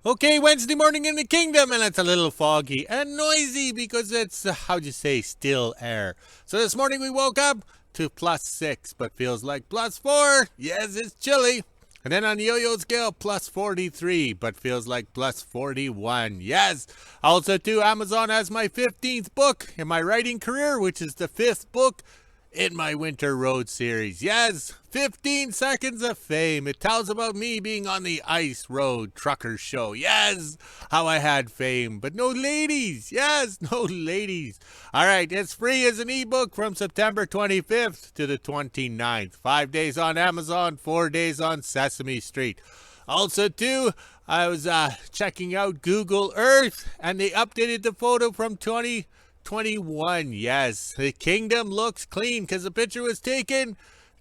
Okay, Wednesday morning in the kingdom, and it's a little foggy and noisy because it's, how'd you say, still air. So this morning we woke up to +6, but feels like +4. Yes, it's chilly. And then on the yo-yo scale, +43, but feels like +41. Yes. Also, too, Amazon has my 15th book in my writing career, which is the 5th book in my Winter Road series. Yes, 15 Seconds of Fame. It tells about me being on the ice road trucker show. Yes, how I had fame, but no ladies. Yes, no ladies. All right, it's free as an ebook from September 25th to the 29th. 5 days on Amazon, 4 days on Sesame Street. Also, too, I was checking out Google Earth, and they updated the photo from 2021. Yes, the kingdom looks clean because the picture was taken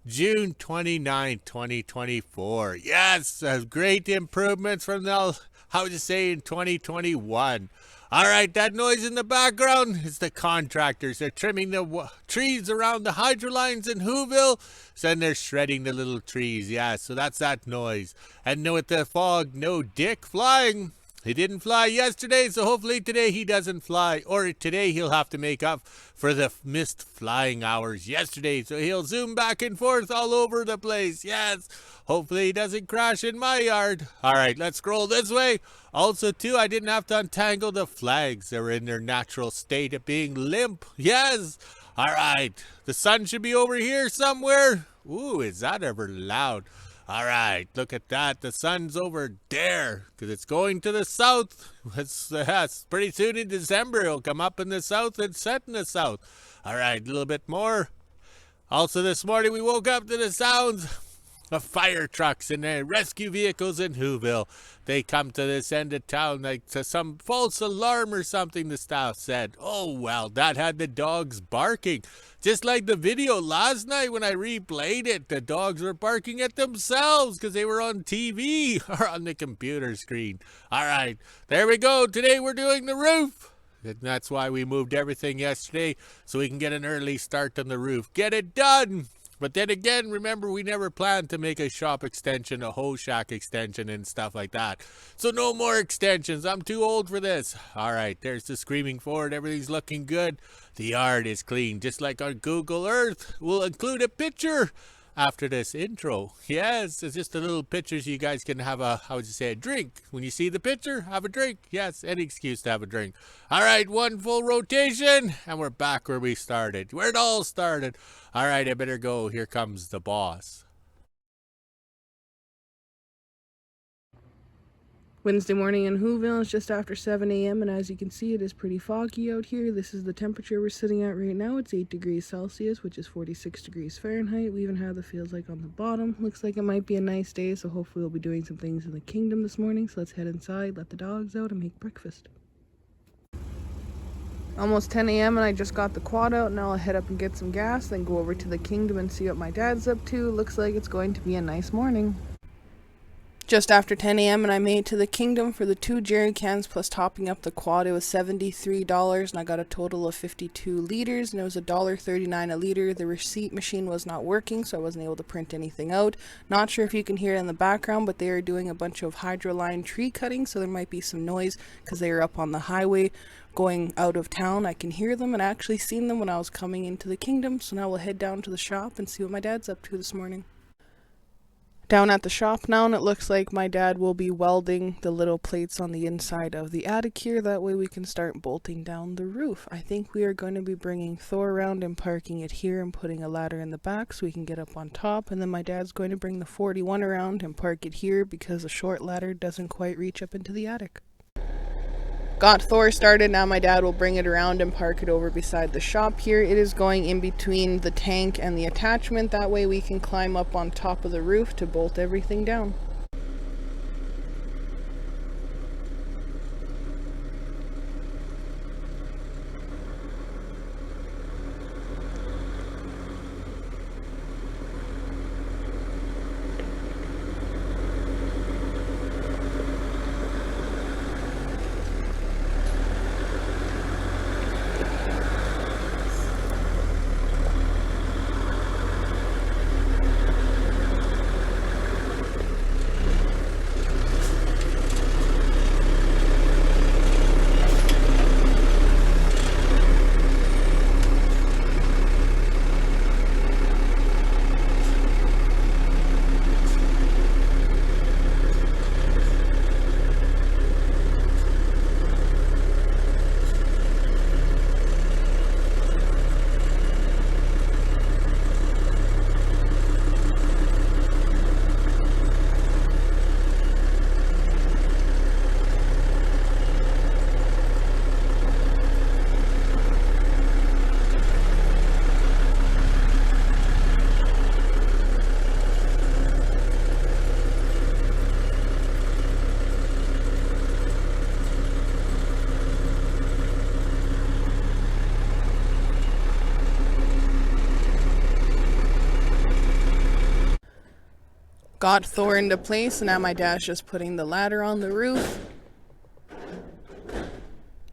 June 29, 2024. Yes, great improvements from the, how would you say, in 2021. All right, that noise in the background is the contractors. They're trimming the trees around the hydro lines in WHO-ville. Then they're shredding the little trees. Yeah, so that's that noise. And with the fog, no dick flying. He didn't fly yesterday, so hopefully today he doesn't fly. Or today he'll have to make up for the missed flying hours yesterday. So he'll zoom back and forth all over the place. Yes, hopefully he doesn't crash in my yard. All right, let's scroll this way. Also, too, I didn't have to untangle the flags. They were in their natural state of being limp. Yes. All right, the sun should be over here somewhere. Ooh, is that ever loud? All right, look at that. The sun's over there because it's going to the south. It's pretty soon in December. It'll come up in the south and set in the south. All right, a little bit more. Also, this morning we woke up to the sounds of fire trucks and rescue vehicles in WHO-ville. They come to this end of town like to some false alarm or something, the staff said. Oh, well, that had the dogs barking. Just like the video last night when I replayed it, the dogs were barking at themselves because they were on TV or on the computer screen. All right, there we go. Today we're doing the roof. And that's why we moved everything yesterday, so we can get an early start on the roof. Get it done. But then again, remember, we never planned to make a shop extension, a whole shack extension, and stuff like that. So no more extensions. I'm too old for this. All right, there's the screaming forward. Everything's looking good. The yard is clean, just like on Google Earth. We'll include a picture after this intro. Yes, it's just a little picture so you guys can have a, how would you say, a drink. When you see the picture, have a drink. Yes, any excuse to have a drink. All right, one full rotation, and we're back where we started, where it all started. All right, I better go. Here comes the boss. Wednesday morning in WHO-ville is just after 7 a.m. and as you can see, it is pretty foggy out here. This is the temperature we're sitting at right now. It's 8 degrees Celsius, which is 46 degrees Fahrenheit. We even have the feels like on the bottom. Looks like it might be a nice day, so hopefully we'll be doing some things in the kingdom this morning. So let's head inside, let the dogs out, and make breakfast. Almost 10 a.m. and I just got the quad out. Now I'll head up and get some gas, then go over to the kingdom and see what my dad's up to. Looks like it's going to be a nice morning. Just after 10 a.m. and I made it to the kingdom for the 2 jerry cans plus topping up the quad. It was $73 and I got a total of 52 liters and it was $1.39 a liter. The receipt machine was not working, so I wasn't able to print anything out. Not sure if you can hear it in the background, but they are doing a bunch of hydro line tree cutting, so there might be some noise because they are up on the highway going out of town. I can hear them and I actually seen them when I was coming into the kingdom, so now we'll head down to the shop and see what my dad's up to this morning. Down at the shop now, and it looks like my dad will be welding the little plates on the inside of the attic here. That way we can start bolting down the roof. I think we are going to be bringing Thor around and parking it here and putting a ladder in the back so we can get up on top. And then my dad's going to bring the 41 around and park it here because the short ladder doesn't quite reach up into the attic. Got Thor started, now my dad will bring it around and park it over beside the shop here. It is going in between the tank and the attachment, that way we can climb up on top of the roof to bolt everything down. Got Thor into place, and now my dad's just putting the ladder on the roof.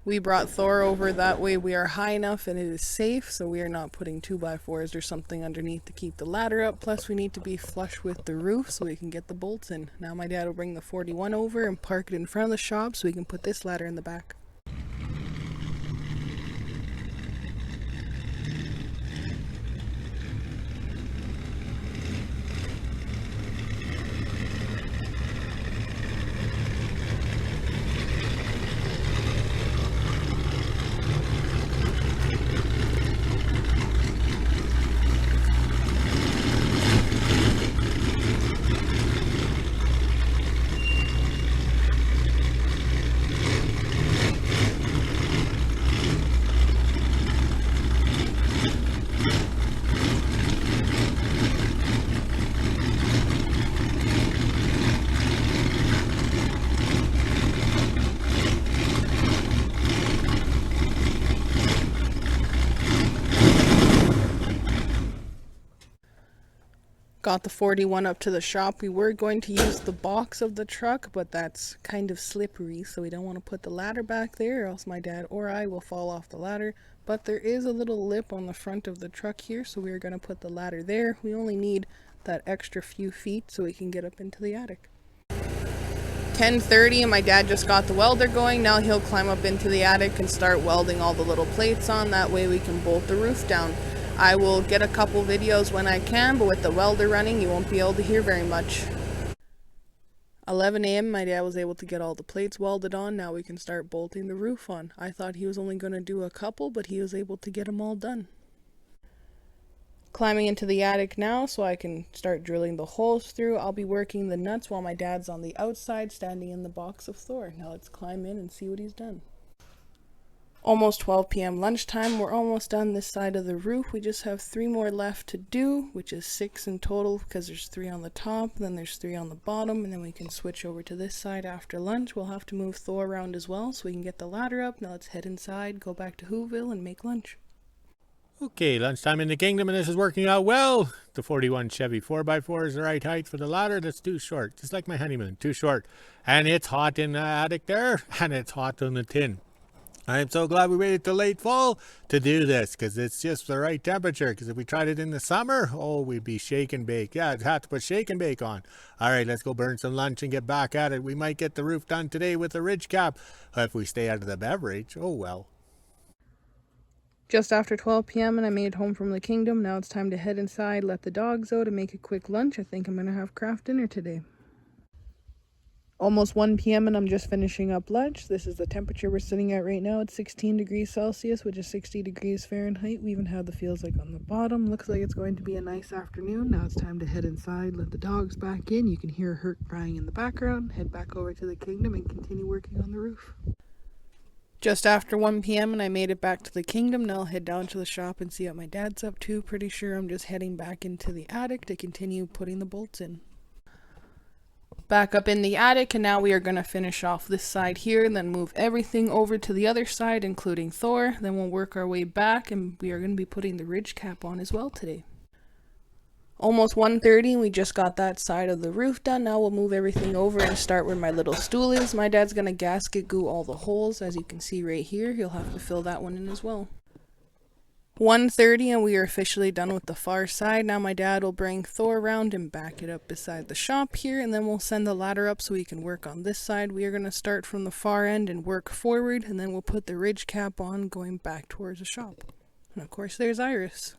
We brought Thor over that way we are high enough and it is safe, so we are not putting 2x4s or something underneath to keep the ladder up. Plus we need to be flush with the roof so we can get the bolts in. Now my dad will bring the 41 over and park it in front of the shop so we can put this ladder in the back. Got the 41 up to the shop. We were going to use the box of the truck, but that's kind of slippery, so we don't want to put the ladder back there or else my dad or I will fall off the ladder. But there is a little lip on the front of the truck here, so we're going to put the ladder there. We only need that extra few feet so we can get up into the attic. 10:30 and my dad just got the welder going. Now he'll climb up into the attic and start welding all the little plates on. That way we can bolt the roof down. I will get a couple videos when I can, but with the welder running, you won't be able to hear very much. 11 a.m. my dad was able to get all the plates welded on. Now we can start bolting the roof on. I thought he was only going to do a couple, but he was able to get them all done. Climbing into the attic now so I can start drilling the holes through. I'll be working the nuts while my dad's on the outside standing in the box of Thor. Now let's climb in and see what he's done. Almost 12 p.m. lunchtime. We're almost done this side of the roof. We just have 3 more left to do, which is 6 in total because there's 3 on the top, then there's 3 on the bottom, and then we can switch over to this side after lunch. We'll have to move Thor around as well so we can get the ladder up. Now let's head inside, go back to WHO-ville, and make lunch. Okay, lunchtime in the kingdom, and this is working out well. The 41 Chevy 4x4 is the right height for the ladder. That's too short, just like my honeymoon, too short. And it's hot in the attic there, and it's hot on the tin. I'm so glad we waited till late fall to do this because it's just the right temperature. Because if we tried it in the summer, oh, we'd be shake and bake. Yeah, I'd have to put shake and bake on. All right, let's go burn some lunch and get back at it. We might get the roof done today with a ridge cap. If we stay out of the beverage, oh well. Just after 12 p.m. and I made it home from the kingdom. Now it's time to head inside, let the dogs out, and make a quick lunch. I think I'm going to have craft dinner today. Almost 1 p.m. and I'm just finishing up lunch. This is the temperature we're sitting at right now. It's 16 degrees Celsius, which is 60 degrees Fahrenheit. We even have the feels like on the bottom. Looks like it's going to be a nice afternoon. Now it's time to head inside, let the dogs back in. You can hear Hurt crying in the background. Head back over to the kingdom and continue working on the roof. Just after 1 p.m. and I made it back to the kingdom. Now I'll head down to the shop and see what my dad's up to. Pretty sure I'm just heading back into the attic to continue putting the bolts in. Back up in the attic, and now we are going to finish off this side here and then move everything over to the other side, including Thor. Then we'll work our way back, and we are going to be putting the ridge cap on as well today. Almost 1:30 and we just got that side of the roof done. Now we'll move everything over and start where my little stool is. My dad's going to gasket glue all the holes. As you can see right here, he'll have to fill that one in as well. 1:30 and we are officially done with the far side. Now my dad will bring Thor around and back it up beside the shop here, and then we'll send the ladder up so we can work on this side. We are going to start from the far end and work forward, and then we'll put the ridge cap on going back towards the shop. And of course there's Iris.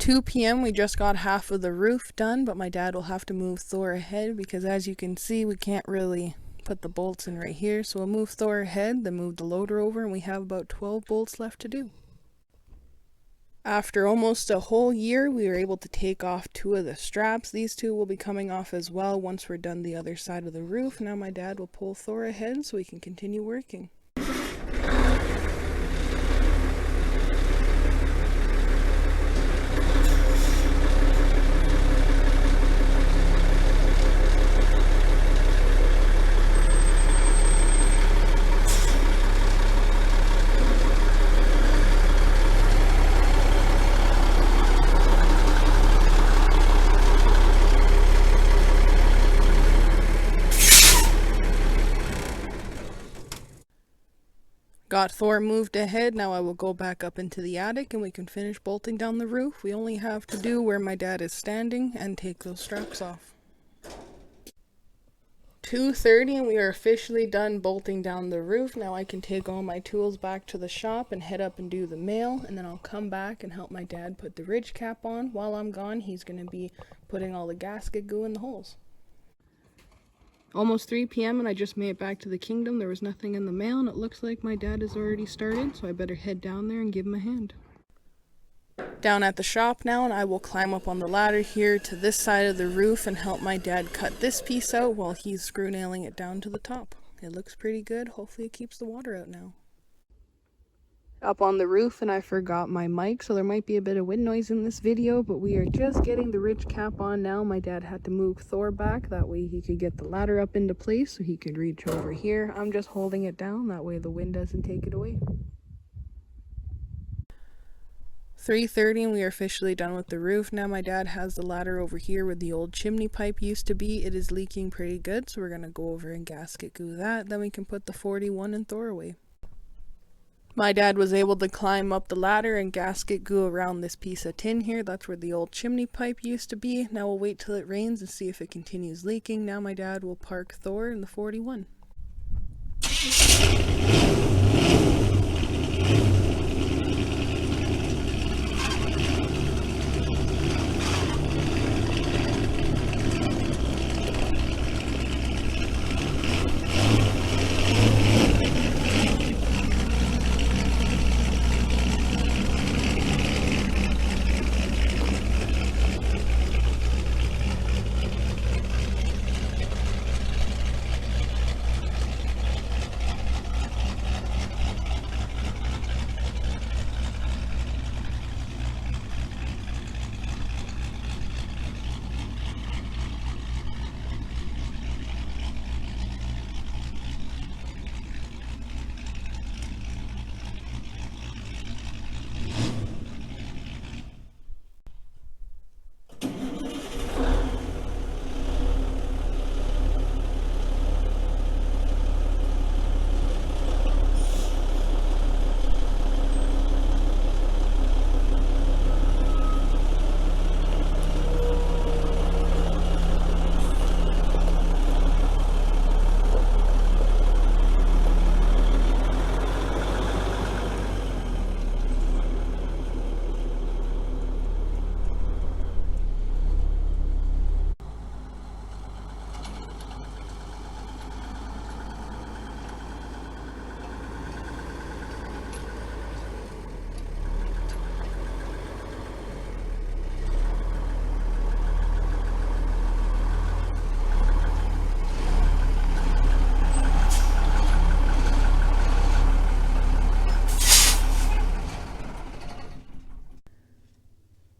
2 p.m. we just got half of the roof done, but my dad will have to move Thor ahead because as you can see we can't really put the bolts in right here. So we'll move Thor ahead, then move the loader over, and we have about 12 bolts left to do. After almost a whole year, we were able to take off 2 of the straps. These 2 will be coming off as well once we're done the other side of the roof. Now my dad will pull Thor ahead so we can continue working. Got Thor moved ahead. Now I will go back up into the attic and we can finish bolting down the roof. We only have to do where my dad is standing and take those straps off. 2:30 and we are officially done bolting down the roof. Now I can take all my tools back to the shop and head up and do the mail, and then I'll come back and help my dad put the ridge cap on. While I'm gone, he's going to be putting all the gasket goo in the holes. Almost 3 p.m. and I just made it back to the kingdom. There was nothing in the mail and it looks like my dad has already started, so I better head down there and give him a hand. Down at the shop now, and I will climb up on the ladder here to this side of the roof and help my dad cut this piece out while he's screw nailing it down to the top. It looks pretty good. Hopefully it keeps the water out now. Up on the roof, and I forgot my mic, so there might be a bit of wind noise in this video, but we are just getting the ridge cap on now. My dad had to move Thor back, that way he could get the ladder up into place so he could reach over here. I'm just holding it down, that way the wind doesn't take it away. 3:30 and we are officially done with the roof. Now my dad has the ladder over here where the old chimney pipe used to be. It is leaking pretty good, so we're going to go over and gasket goo that. Then we can put the 41 and Thor away. My dad was able to climb up the ladder and gasket goo around this piece of tin here. That's where the old chimney pipe used to be. Now we'll wait till it rains and see if it continues leaking. Now my dad will park Thor in the 41.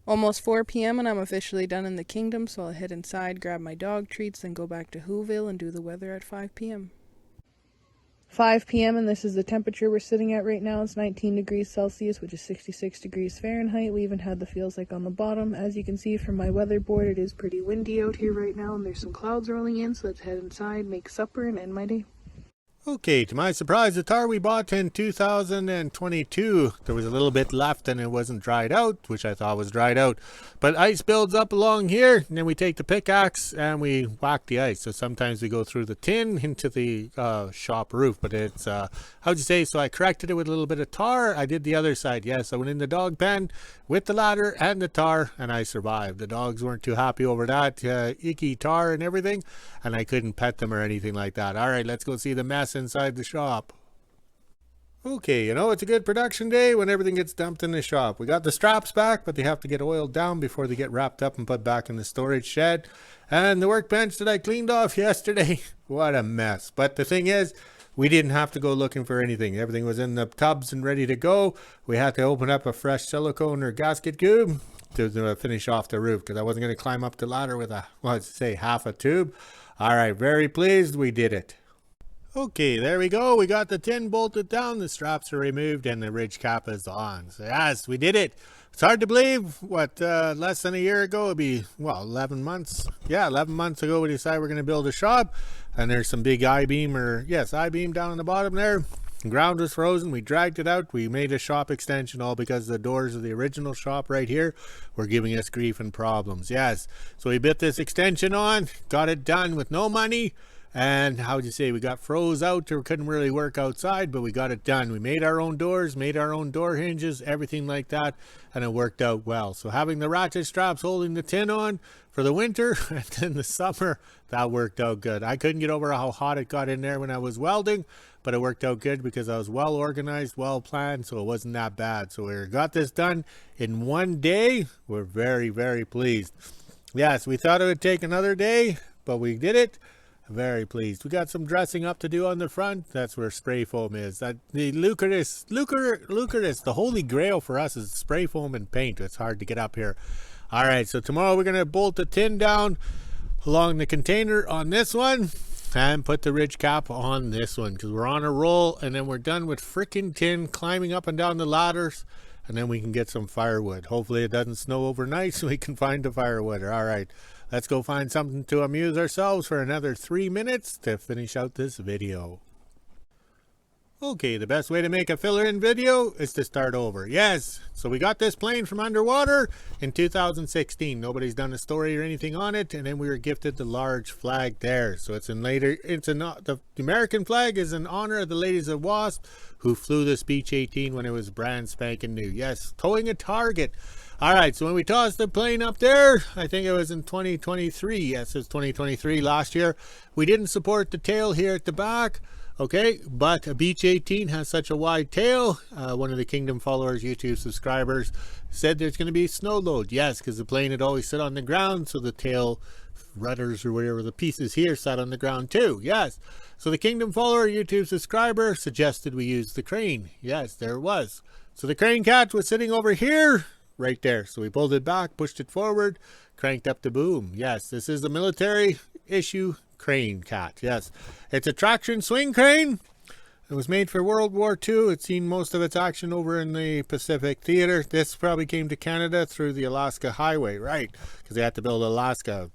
Almost 4 p.m. and I'm officially done in the kingdom, so I'll head inside, grab my dog treats, then go back to WHO-ville and do the weather at 5 p.m. 5 p.m. and this is the temperature we're sitting at right now. It's 19 degrees Celsius, which is 66 degrees Fahrenheit. We even had the feels like on the bottom. As you can see from my weather board, it is pretty windy out here right now, and there's some clouds rolling in, so let's head inside, make supper, and end my day. Okay, to my surprise, the tar we bought in 2022, there was a little bit left and it wasn't dried out, which I thought was dried out. But ice builds up along here, and then we take the pickaxe and we whack the ice. So sometimes we go through the tin into the shop roof, but it's, how'd you say, so I corrected it with a little bit of tar. I did the other side, yes. I went in the dog pen with the ladder and the tar, and I survived. The dogs weren't too happy over that, icky tar and everything, and I couldn't pet them or anything like that. All right, let's go see the mess inside the shop. Okay, you know, it's a good production day when everything gets dumped in the shop. We got the straps back, but they have to get oiled down before they get wrapped up and put back in the storage shed. And the workbench that I cleaned off yesterday, what a mess. But the thing is, we didn't have to go looking for anything. Everything was in the tubs and ready to go. We had to open up a fresh silicone or gasket tube to finish off the roof, because I wasn't going to climb up the ladder with half a tube. All right, very pleased we did it. Okay, there we go. We got the tin bolted down, the straps are removed, and the ridge cap is on. So yes, we did it. It's hard to believe, less than a year ago, it'd be, 11 months. Yeah, 11 months ago we decided we're going to build a shop, and there's some big I-beam down on the bottom there. The ground was frozen. We dragged it out. We made a shop extension, all because the doors of the original shop right here were giving us grief and problems. Yes, so we bit this extension on, got it done with no money. And we got froze out or couldn't really work outside, but we got it done. We made our own doors, made our own door hinges, everything like that, and it worked out well. So having the ratchet straps holding the tin on for the winter and then the summer, that worked out good. I couldn't get over how hot it got in there when I was welding, but it worked out good because I was well organized, well planned, so it wasn't that bad. So we got this done in one day. We're very, very pleased. Yes, we thought it would take another day, but we did it. Very pleased. We got some dressing up to do on the front. That's where spray foam is. That the lucratus, the holy grail for us is spray foam and paint. It's hard to get up here. All right, so tomorrow we're going to bolt the tin down along the container on this one and put the ridge cap on this one, because we're on a roll, and then we're done with freaking tin, climbing up and down the ladders, and then we can get some firewood. Hopefully it doesn't snow overnight so we can find the firewood. All right. Let's go find something to amuse ourselves for another 3 minutes to finish out this video. Okay, the best way to make a filler-in video is to start over. Yes, so we got this plane from underwater in 2016. Nobody's done a story or anything on it, and then we were gifted the large flag there. So the American flag is in honor of the ladies of WASP who flew this Beech 18 when it was brand spanking new. Yes, towing a target. All right, so when we tossed the plane up there, I think it was in 2023. Yes, it was 2023 last year. We didn't support the tail here at the back, okay? But a Beech 18 has such a wide tail. One of the Kingdom followers, YouTube subscribers, said there's going to be snow load. Yes, because the plane had always sit on the ground, so the tail rudders or whatever, the pieces here sat on the ground too. Yes, so the Kingdom follower, YouTube subscriber, suggested we use the crane. Yes, there it was. So the crane catch was sitting over here, right there. So we pulled it back, pushed it forward, cranked up the boom. Yes, this is the military issue crane cat. Yes, it's a traction swing crane. It was made for World War II. It's seen most of its action over in the Pacific Theater. This probably came to Canada through the Alaska Highway, right? Because they had to build Alaska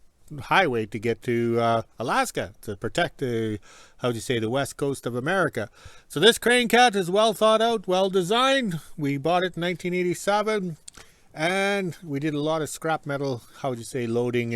highway to get to Alaska to protect the west coast of America. So this crane cat is well thought out, well designed. We bought it in 1987. And we did a lot of scrap metal, loading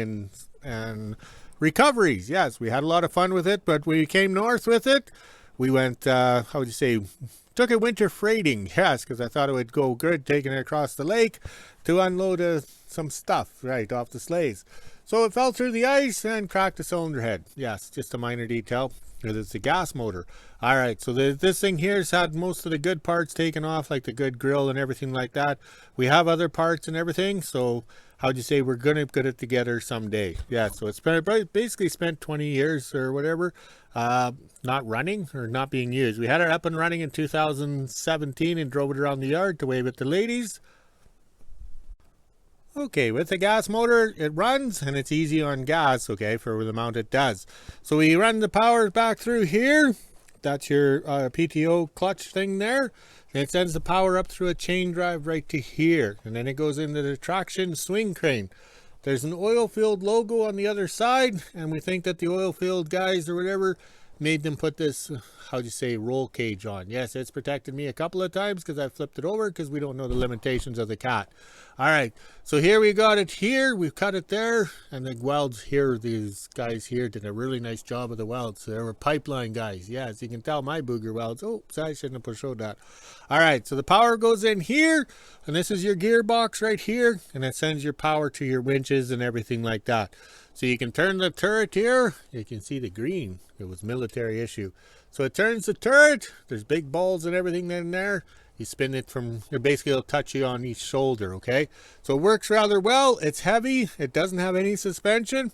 and recoveries. Yes, we had a lot of fun with it, but we came north with it. We went, took it winter freighting. Yes, because I thought it would go good taking it across the lake to unload some stuff, right, off the sleighs. So it fell through the ice and cracked the cylinder head. Yes, just a minor detail. It's a gas motor. All right, so this thing here has had most of the good parts taken off, like the good grill and everything like that. We have other parts and everything, so we're gonna put it together someday. Yeah, so it's basically spent 20 years or whatever not running or not being used. We had it up and running in 2017 and drove it around the yard to wave at the ladies. Okay, with the gas motor, it runs and it's easy on gas, okay, for the amount it does. So we run the power back through here. That's your PTO clutch thing there. And it sends the power up through a chain drive right to here. And then it goes into the traction swing crane. There's an oil field logo on the other side, and we think that the oil field guys or whatever made them put this, how do you say, roll cage on. Yes, it's protected me a couple of times because I flipped it over because we don't know the limitations of the cat. All right, so here we got it here. We've cut it there, and the welds here, these guys here did a really nice job of the welds. So they were pipeline guys. Yes, you can tell my booger welds. Oh, sorry, I shouldn't have showed that. All right, so the power goes in here, and this is your gearbox right here, and it sends your power to your winches and everything like that. So you can turn the turret here. You can see the green. It was military issue. So it turns the turret. There's big balls and everything in there. You spin it from, basically it'll touch you on each shoulder, okay? So it works rather well. It's heavy. It doesn't have any suspension.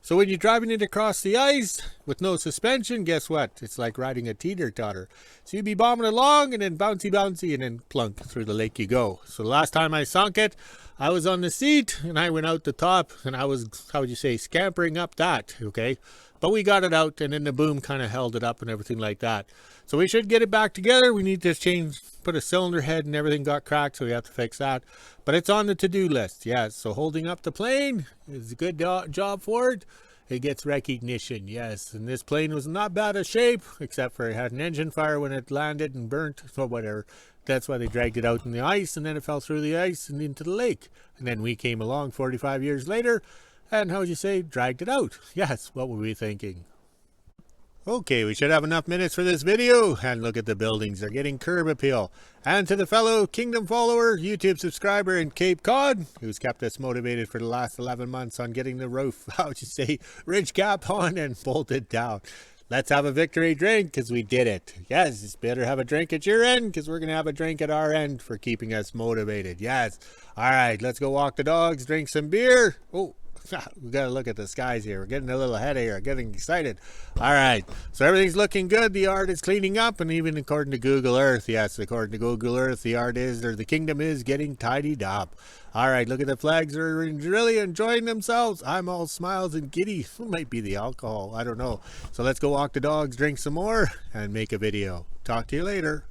So when you're driving it across the ice with no suspension, guess what? It's like riding a teeter-totter. So you'd be bombing along and then bouncy, bouncy, and then plunk through the lake you go. So the last time I sunk it, I was on the seat and I went out the top and I was, how would you say, scampering up that, okay? But we got it out and then the boom kind of held it up and everything like that. So we should get it back together. We need to put a cylinder head and everything got cracked, so we have to fix that. But it's on the to-do list, yes. So holding up the plane is a good job for it. It gets recognition, yes. And this plane was not bad of shape, except for it had an engine fire when it landed and burnt, or whatever. That's why they dragged it out in the ice, and then it fell through the ice and into the lake. And then we came along 45 years later, and how would you say, dragged it out. Yes, what were we thinking? Okay, we should have enough minutes for this video, and look at the buildings. They're getting curb appeal. And to the fellow Kingdom follower, YouTube subscriber in Cape Cod, who's kept us motivated for the last 11 months on getting the roof, how would you say, ridge cap on and bolted down. Let's have a victory drink, because we did it. Yes, it's better have a drink at your end, because we're going to have a drink at our end for keeping us motivated. Yes. All right, let's go walk the dogs, drink some beer. Oh, we got to look at the skies here. We're getting a little ahead of here. Getting excited. All right. So everything's looking good. The yard is cleaning up. And even according to Google Earth, yes, according to Google Earth, the yard is, or the kingdom is getting tidied up. All right. Look at the flags. They're really enjoying themselves. I'm all smiles and giddy. It might be the alcohol. I don't know. So let's go walk the dogs, drink some more, and make a video. Talk to you later.